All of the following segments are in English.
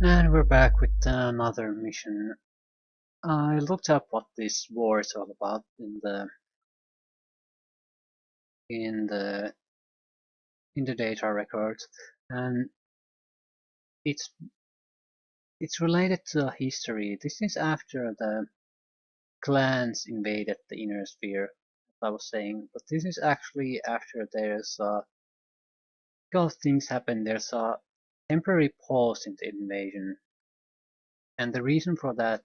And we're back with another mission. I looked up what this war is all about in the in the data records, and it's it's related to history. This is after the clans invaded the inner sphere, as I was saying, but this is actually after there's because things happen. There's a temporary pause in the invasion, and the reason for that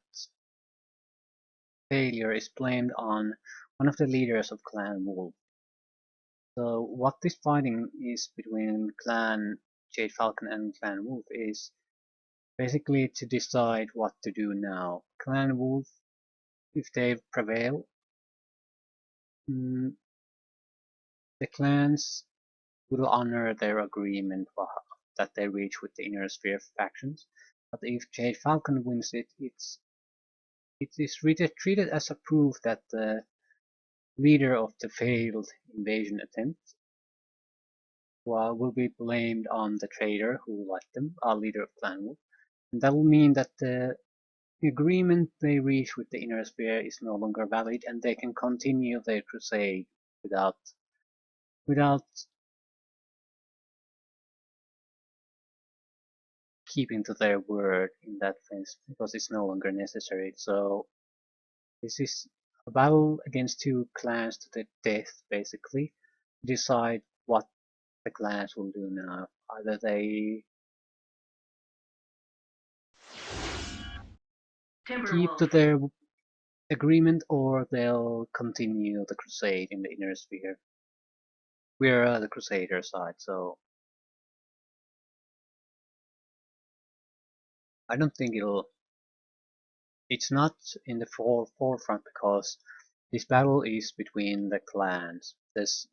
failure is blamed on one of the leaders of Clan Wolf. So what this fighting is between Clan Jade Falcon and Clan Wolf is basically to decide what to do now. Clan Wolf, if they prevail, mm, the clans will honor their agreement that they reach with the Inner Sphere factions. But if Jade Falcon wins it is treated as a proof that the leader of the failed invasion attempt will be blamed on the traitor who led them, a leader of Clan Wolf. And that will mean that the agreement they reach with the Inner Sphere is no longer valid, and they can continue their crusade without without keeping to their word in that sense, because it's no longer necessary. So this is a battle against two clans to the death, basically. Decide what the clans will do now. Either they keep to their agreement or they'll continue the crusade in the Inner Sphere. We're the Crusader side, so I don't think it's not in the forefront because this battle is between the clans. There's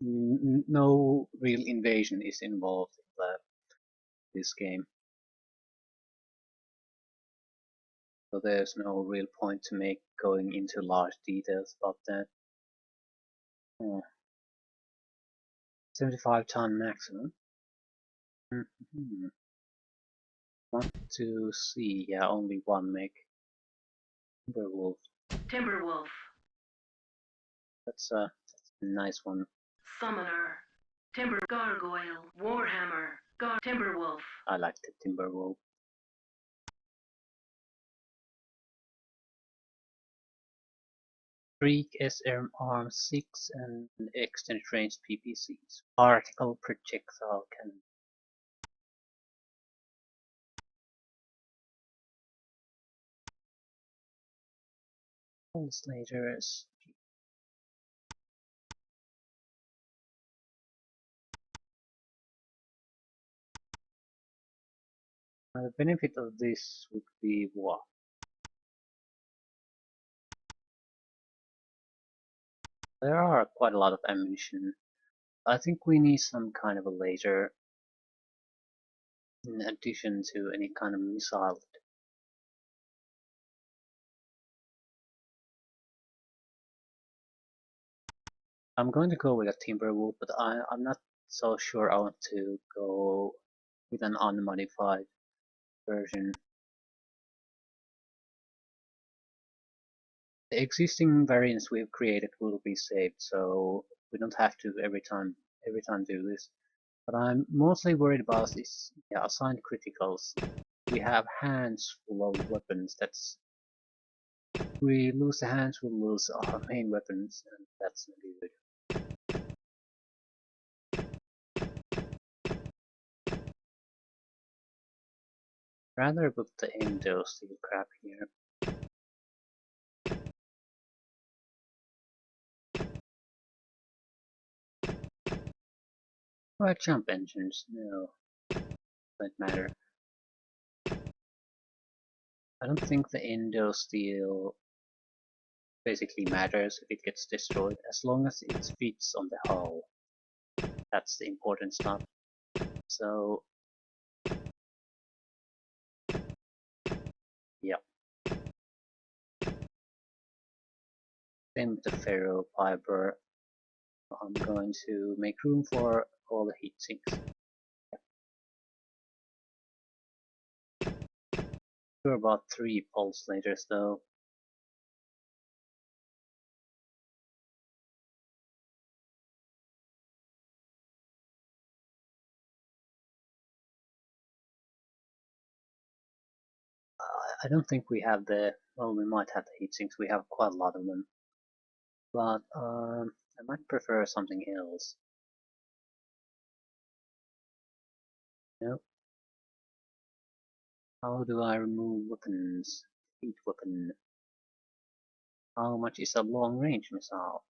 no real invasion is involved in this game, so there's no real point to make going into large details about that. Oh, 75-ton maximum. Want to see? Yeah, only one mech. Timberwolf. Timberwolf. That's a nice one. Summoner. Timber Gargoyle. Warhammer. Timberwolf. I like the Timberwolf. Freak SRM Arm 6 and extended range PPCs. Particle projectile cannon. Translators. The benefit of this would be what? There are quite a lot of ammunition. I think we need some kind of a laser in addition to any kind of missile. I'm going to go with a Timberwolf, but I'm not so sure I want to go with an unmodified version. The existing variants we've created will be saved, so we don't have to every time do this. But I'm mostly worried about is assigned criticals. We have hands full of weapons. If we lose the hands, we'll lose our main weapons, and that's not good. Rather put the endo steel crap here. Or jump engines, no, doesn't matter. I don't think the endo steel basically matters if it gets destroyed, as long as it fits on the hull. That's the important stuff. So, yeah. Same with the ferro fiber. I'm going to make room for all the heat sinks. We're about 3 pulse later, though. I don't think we have the, well, we might have the heat sinks, we have quite a lot of them. But I might prefer something else. Nope. How do I remove weapons? Heat weapon. How much is a long range missile?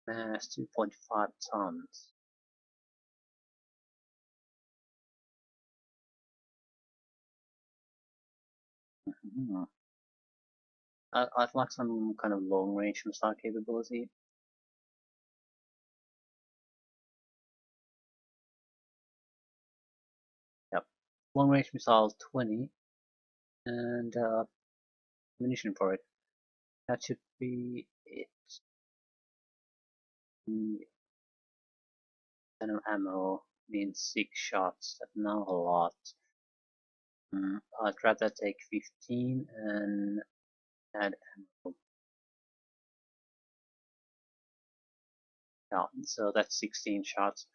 Mass 2.5 tons. Hmm. I'd like some kind of long range missile capability. Yep. Long range missile 20 and ammunition for it. That should be it. Mm, kind of ammo means 6 shots. That's not a lot. I'd rather take 15 and add ammo. Yeah, so that's 16 shots.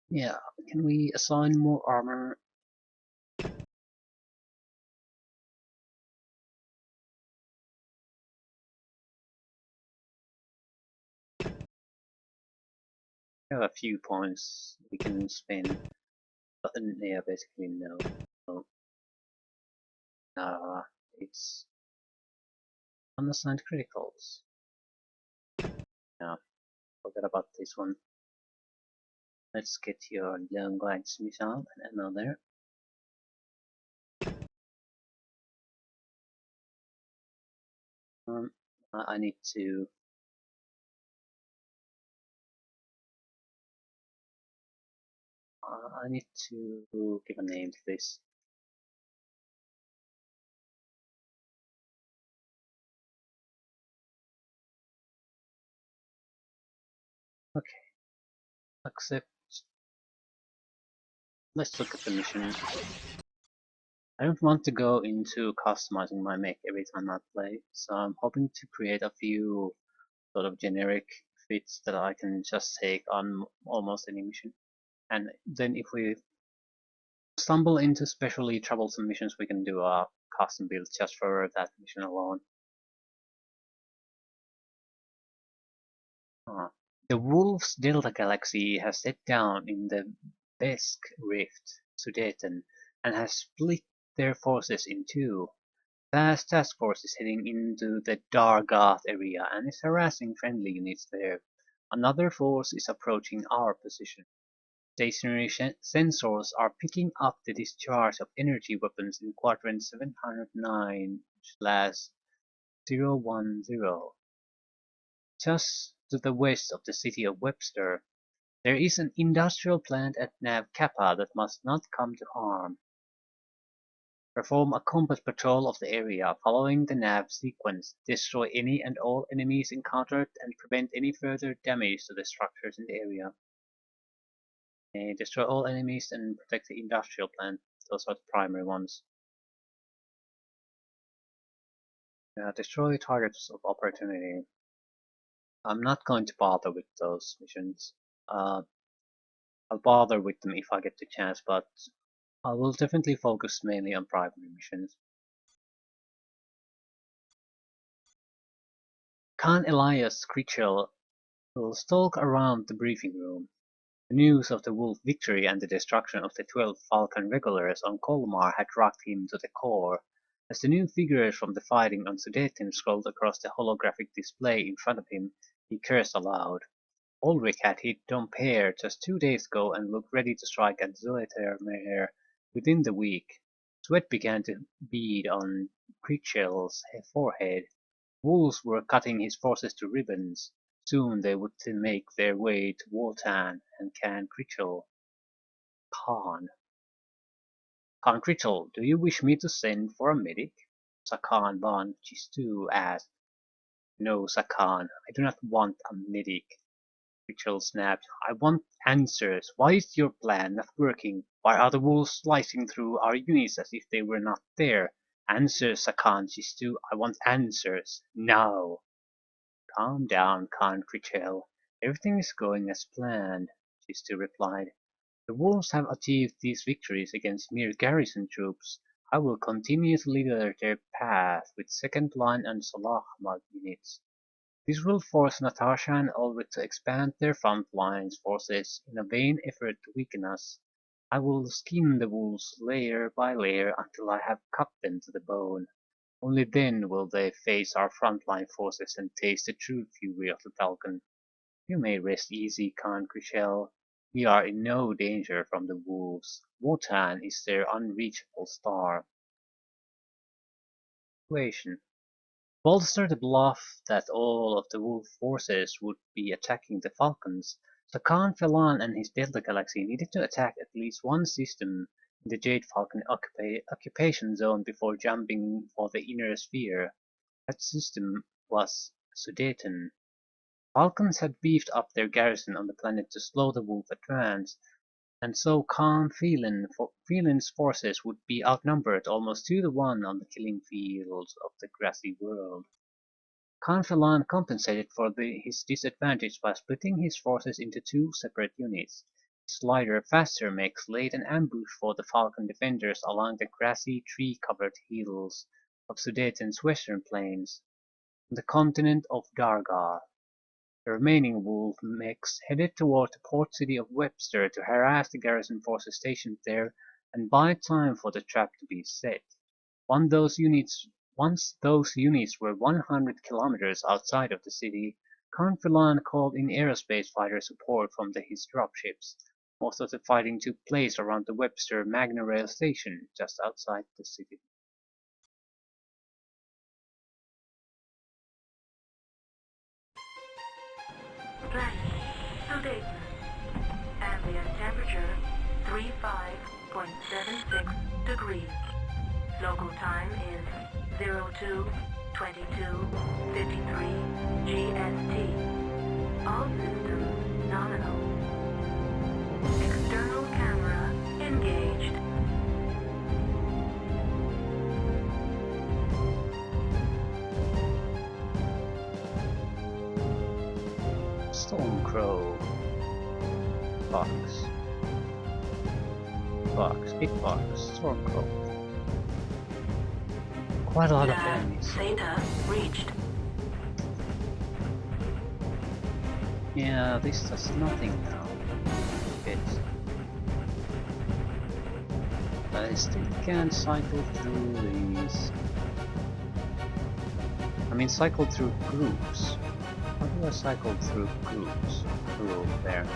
Yeah, can we assign more armor? We have a few points we can spend, but yeah, basically no. So, it's unassigned criticals. Yeah, forget about this one. Let's get your long range missile and ammo there. Um, I need to I need to give a name to this. Okay, accept. Let's look at the mission. I don't want to go into customizing my mech every time I play, so I'm hoping to create a few sort of generic fits that I can just take on almost any mission. And then if we stumble into especially troublesome missions, we can do a custom build just for that mission alone. The Wolves Delta Galaxy has set down in the Besk Rift, Sudeten, and has split their forces in two. Vast task force is heading into the Dargath area and is harassing friendly units there. Another force is approaching our position. Stationary sensors are picking up the discharge of energy weapons in quadrant 709/010. Just to the west of the city of Webster, there is an industrial plant at Nav Kappa that must not come to harm. Perform a combat patrol of the area following the nav sequence. Destroy any and all enemies encountered and prevent any further damage to the structures in the area. Destroy all enemies and protect the industrial plant. Those are the primary ones. Destroy targets of opportunity. I'm not going to bother with those missions. Uh, I'll bother with them if I get the chance, but I will definitely focus mainly on primary missions. Khan Elias Critchell will stalk around the briefing room. The news of the Wolf victory and the destruction of the 12 Falcon regulars on Colmar had rocked him to the core. As the new figures from the fighting on Sudeten scrolled across the holographic display in front of him, he cursed aloud. Ulrich had hit Dompere just 2 days ago and looked ready to strike at Zoetermeer within the week. Sweat began to bead on Critchell's forehead. Wolves were cutting his forces to ribbons. Soon they would make their way to Wotan and Khan Critchell. Khan. Khan Critchell, do you wish me to send for a medic? Sakan Ban Chistu asked. No, Sakan, I do not want a medic. Rachel snapped. I want answers. Why is your plan not working? Why are the wolves slicing through our units as if they were not there? Answers, Sakan, Shistu. I want answers. Now. Calm down, Khan Krichel. Everything is going as planned, Shistu replied. The wolves have achieved these victories against mere garrison troops. I will continue to leader their path with second line and Salah Ahmad units. This will force Natasha and Ulrich to expand their front lines forces in a vain effort to weaken us. I will skin the wolves layer by layer until I have cut them to the bone. Only then will they face our frontline forces and taste the true fury of the Falcon. You may rest easy, Khan Kushel. We are in no danger from the wolves. Wotan is their unreachable star. Situation. Bolster the bluff that all of the wolf forces would be attacking the Falcons, so Khan Phelan and his Delta Galaxy needed to attack at least one system in the Jade Falcon occupation zone before jumping for the inner sphere. That system was Sudeten. Falcons had beefed up their garrison on the planet to slow the wolf advance, and so Khan Phelan's forces would be outnumbered almost 2-1 on the killing fields of the grassy world. Khan Phelan compensated for his disadvantage by splitting his forces into two separate units. His lighter, faster mechs laid an ambush for the Falcon defenders along the grassy, tree-covered hills of Sudeten's western plains, on the continent of Dargar. The remaining wolf mechs headed toward the port city of Webster to harass the garrison forces stationed there and buy time for the trap to be set. Once those units were 100 kilometers outside of the city, Khan Phelan called in aerospace fighter support from his dropships. Most of the fighting took place around the Webster Magna Rail station, just outside the city. Planet Sudeten. Ambient temperature 35.76 degrees. Local time is 02:22:53 GST. All systems nominal. External camera engaged. Stormcrow. Fox. Big Fox. Stormcrow. Quite a lot of enemies. Theta reached. Yeah, this does nothing now. But I still can't cycle through these. I mean, cycle through groups. How do I cycle through groups? Through there.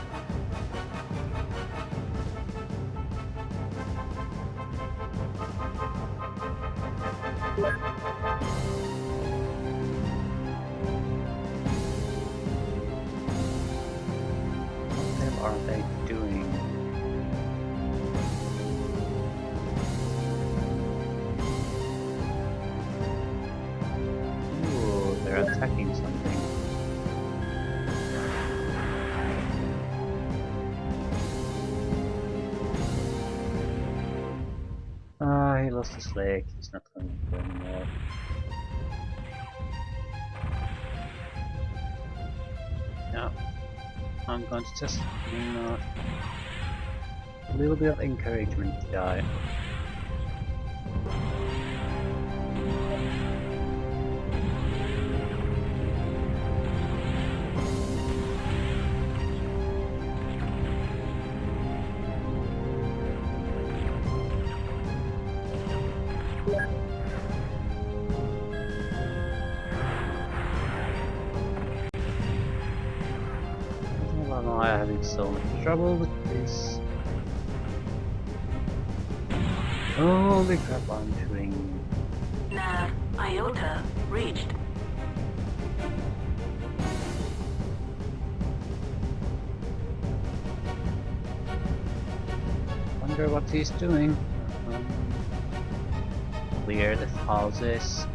What the hell are they doing? Ooh, they're attacking something. He lost his leg. He's not going to go anymore. Now, I'm going to just give him a little bit of encouragement to die. Why am I having so much trouble with this? Holy crap, I'm doing. Nav Iota reached. Wonder what he's doing. Clear the houses.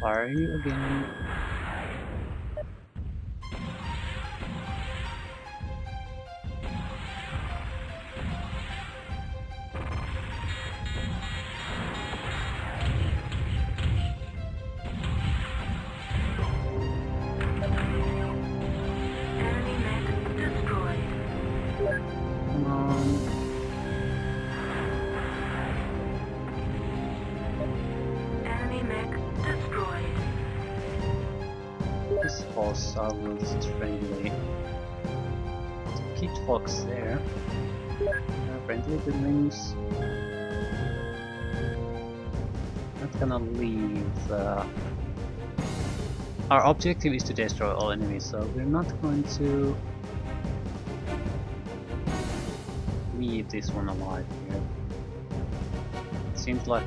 fire you again. Enemy mech destroyed. Come on. Enemy mech destroyed. This boss are really friendly. Keep fox there. Friendly buildings. Not gonna leave. Our objective is to destroy all enemies, so we're not going to leave this one alive here. It seems like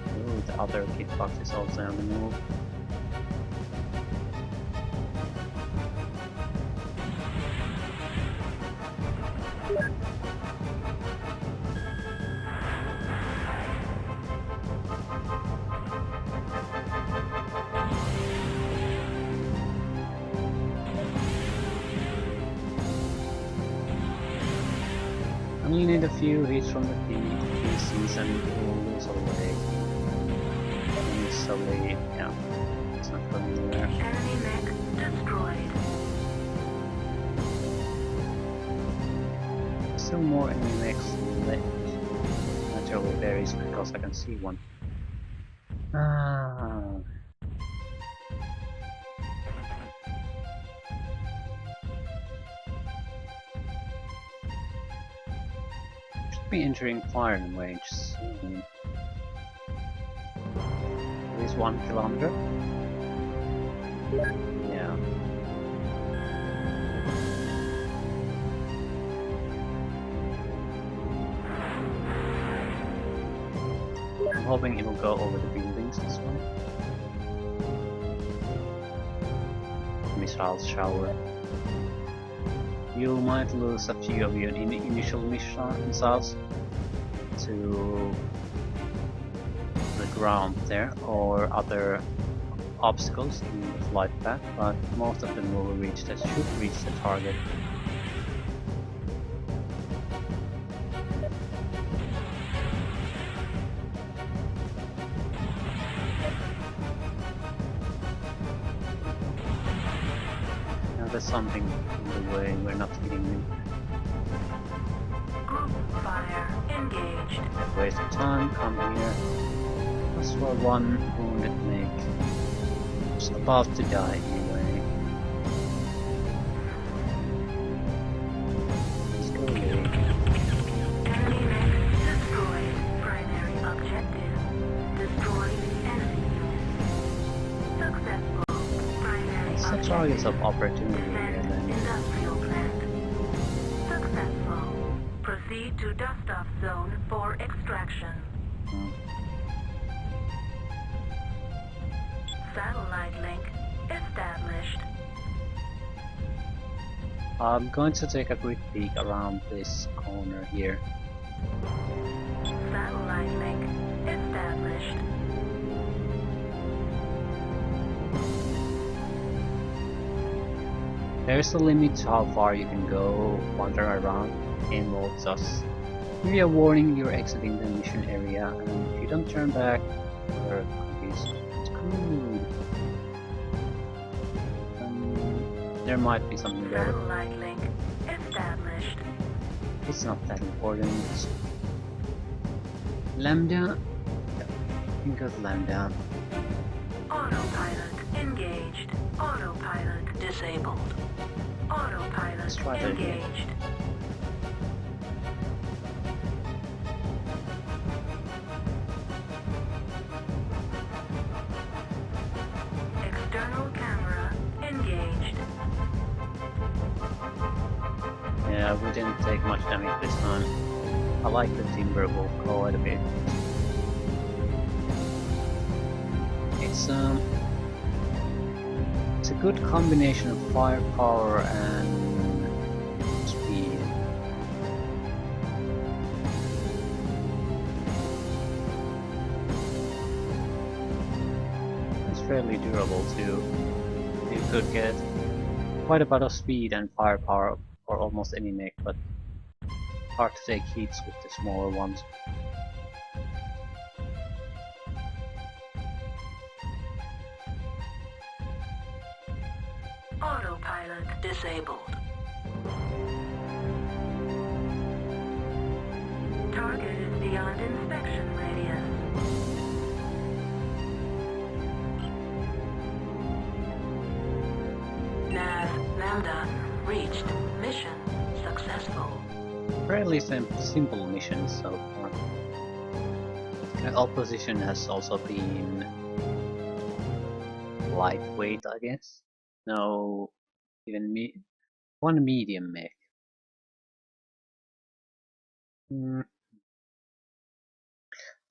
the other kid fox is also on the move. Only need a few hits from the PCs and we'll lose away. Easily, yeah. It's not going anywhere. Enemy mech destroyed. Still more enemy mechs left. Naturally there is because I can see one. Ah. Should be entering firing range soon. At least 1 kilometer. Yeah. I'm hoping it will go over the buildings this one. Missile shower. You might lose a few of your initial missiles to the ground there or other obstacles in the flight path, but most of them will should reach the target. There's something in the way, we're not hitting them. Group fire engaged. Waste of time, come here. That's for one wounded mech. It's about to die anyway. Let's go away. Enemy mech destroyed. Primary objective. Destroy enemy units. Successful. Primary It's the objective. targets of opportunity here Defend then. industrial plant. Successful. Proceed to dust-off zone for extraction. Hmm. Satellite link established. I'm going to take a quick peek around this corner here. Satellite link established. There's a limit to how far you can go wander around in will just give you a warning you're exiting the mission area, and if you don't turn back, you're screwed. There might be something there, but Satellite link established. it's not that important. Lambda? Think of Lambda. Autopilot engaged. Autopilot disabled. Autopilot Let's try that again. engaged. External camera engaged. Yeah, we didn't take much damage this time. I like the timber wolf quite a bit. It's a good combination of firepower and speed. Let's fairly durable too. You could get quite a bit of speed and firepower for almost any mech, but hard to take hits with the smaller ones. Autopilot disabled. Target is beyond inspection radius. Nav Lambda reached. Mission successful. Fairly simple missions so far. The opposition has also been lightweight, I guess. No, even one medium mech. Hmm.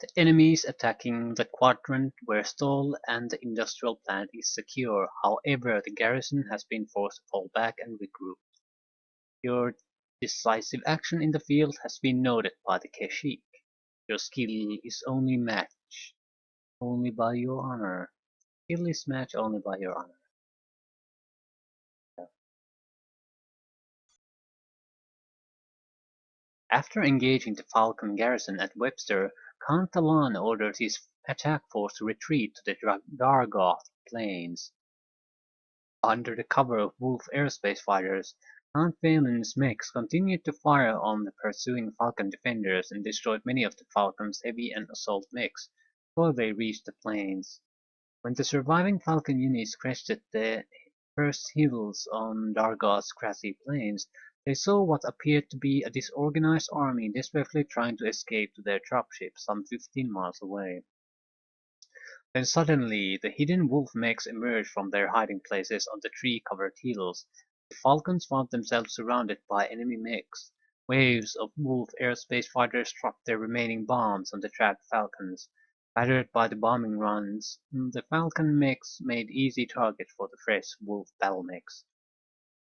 The enemies attacking the quadrant were stalled and the industrial plant is secure. However, the garrison has been forced to fall back and regroup. Your decisive action in the field has been noted by the Keshik. Your skill is only matched only by your honor. Skill is matched only by your honor. After engaging the Falcon garrison at Webster, Count Talon ordered his attack force to retreat to the Dargoth plains. Under the cover of Wolf aerospace fighters, Count Valen's mechs continued to fire on the pursuing Falcon defenders and destroyed many of the Falcon's heavy and assault mechs before they reached the plains. When the surviving Falcon units crested the first hills on Dargoth's grassy plains, they saw what appeared to be a disorganized army desperately trying to escape to their dropship some 15 miles away. Then suddenly, the hidden wolf mechs emerged from their hiding places on the tree-covered hills. The Falcons found themselves surrounded by enemy mechs. Waves of wolf aerospace fighters dropped their remaining bombs on the trapped Falcons. Battered by the bombing runs, the Falcon mechs made easy targets for the fresh wolf battle mechs.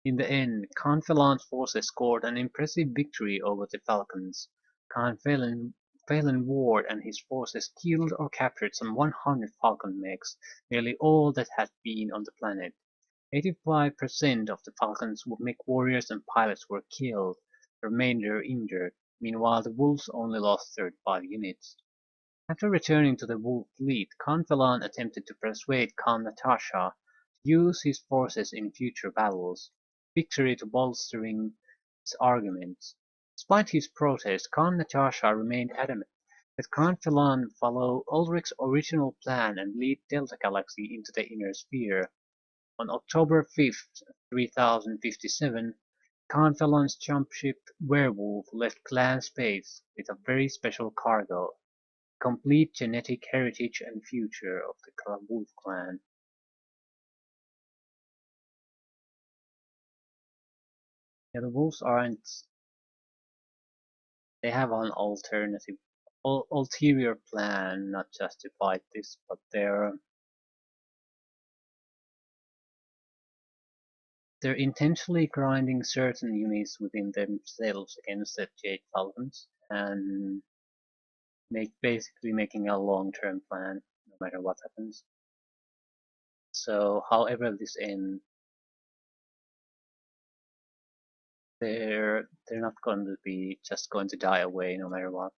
In the end, Count Phelan's forces scored an impressive victory over the Falcons. Count Phelan Ward and his forces killed or captured some 100 Falcon mechs, nearly all that had been on the planet. 85% of the Falcon's Mechwarriors and pilots were killed, the remainder injured. Meanwhile, the Wolves only lost 35 units. After returning to the Wolf fleet, Count Phelan attempted to persuade Count Natasha to use his forces in future battles, victory to bolstering his arguments. Despite his protest, Count Natasha remained adamant that Count Phelan follow Ulrich's original plan and lead Delta Galaxy into the Inner Sphere. On October 5th, 3057, Count Phelan's jump ship Werewolf left Clan Space with a very special cargo, complete genetic heritage and future of the Wolf clan. Yeah, the Wolves aren't. They have an alternative, ulterior plan, not just to fight this, but they're intentionally grinding certain units within themselves against the Jade Falcons and basically making a long-term plan, no matter what happens. So, however this ends, they're not going to be just going to die away no matter what.